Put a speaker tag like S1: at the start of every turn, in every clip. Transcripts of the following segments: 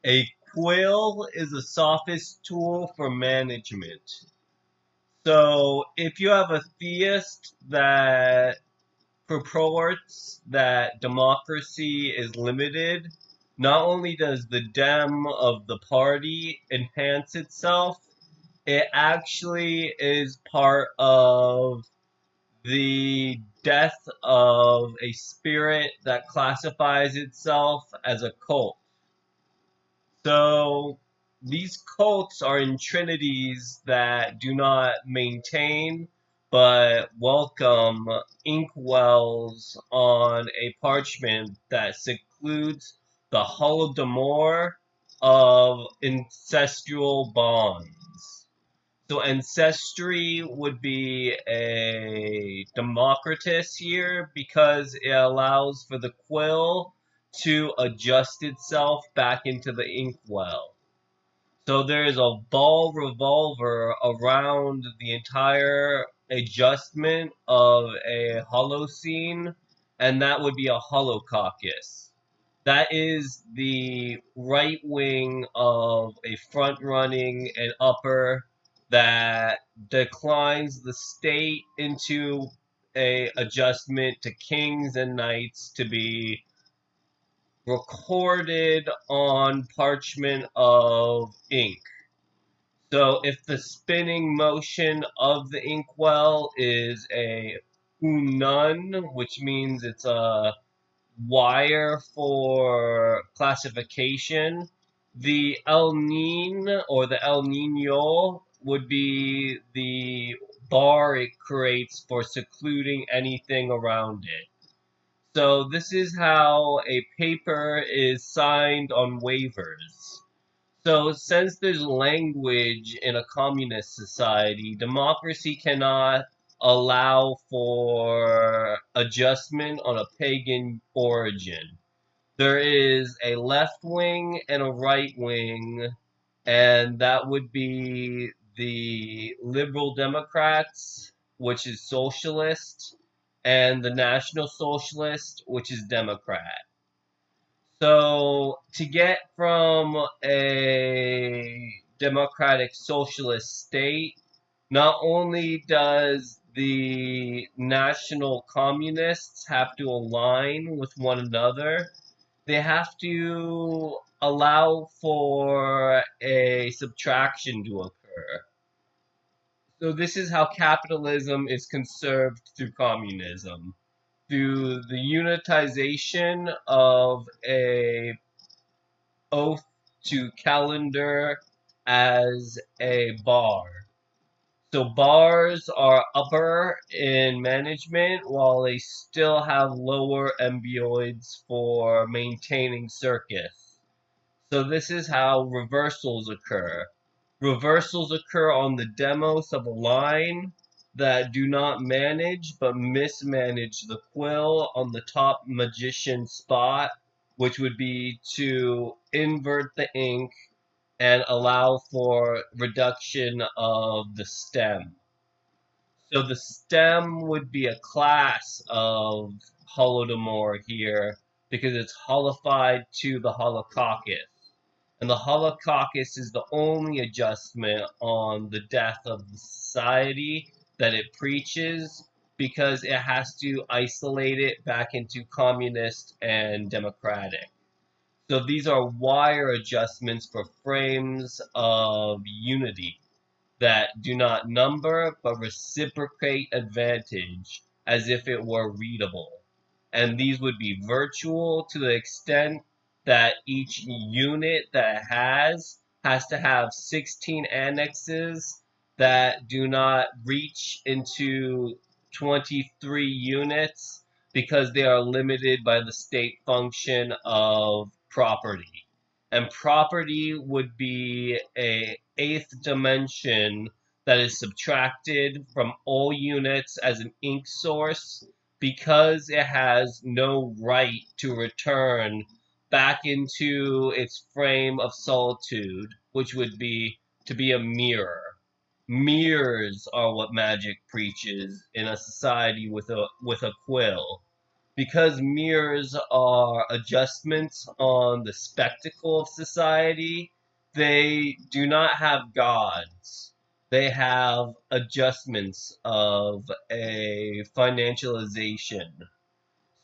S1: A quill is a sophist tool for management. So if you have a theist that purports that democracy is limited, not only does the dem of the party enhance itself, it actually is part of the death of a spirit that classifies itself as a cult. So these cults are in trinities that do not maintain but welcome inkwells on a parchment that secludes the holodomor of ancestral bonds. So ancestry would be a Democritus here because it allows for the quill to adjust itself back into the inkwell. So there is a ball revolver around the entire adjustment of a holocene, and that would be a holocaust. That is the right wing of a front running and upper that declines the state into a adjustment to kings and knights to be recorded on parchment of ink. So if the spinning motion of the inkwell is a unun, which means it's a wire for classification, the El Nin or the El Nino would be the bar it creates for secluding anything around it. So this is how a paper is signed on waivers. So since there's language in a communist society, democracy cannot allow for adjustment on a pagan origin. There is a left wing and a right wing, and that would be the Liberal Democrats, which is socialist, and the National Socialist, which is Democrat. So to get from a democratic socialist state, not only does the national communists have to align with one another, they have to allow for a subtraction to occur. So this is how capitalism is conserved through communism, through the unitization of a oath to calendar as a bar. So bars are upper in management while they still have lower embioids for maintaining circus. So this is how reversals occur. Reversals occur on the demos of a line that do not manage but mismanage the quill on the top magician spot, which would be to invert the ink and allow for reduction of the stem. So the stem would be a class of Holodomor here because it's holified to the Holocaust. And the Holocaust is the only adjustment on the death of the society that it preaches because it has to isolate it back into communist and democratic. So these are wire adjustments for frames of unity that do not number but reciprocate advantage as if it were readable. And these would be virtual to the extent that each unit that it has to have 16 annexes that do not reach into 23 units because they are limited by the state function of property. And property would be a eighth dimension that is subtracted from all units as an ink source because it has no right to return back into its frame of solitude, which would be to be a mirror. Mirrors are what magic preaches in a society with a quill. Because mirrors are adjustments on the spectacle of society, they do not have gods. They have adjustments of a financialization.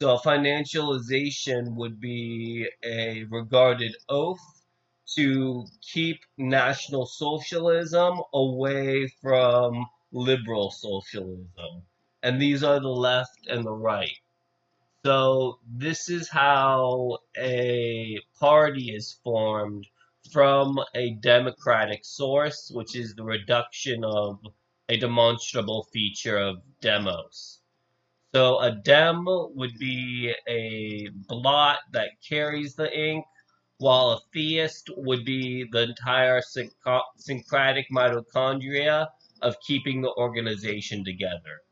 S1: So a financialization would be a regarded oath to keep National Socialism away from liberal socialism. And these are the left and the right. So this is how a party is formed from a democratic source, which is the reduction of a demonstrable feature of demos. So a dem would be a blot that carries the ink, while a theist would be the entire syncretic mitochondria of keeping the organization together.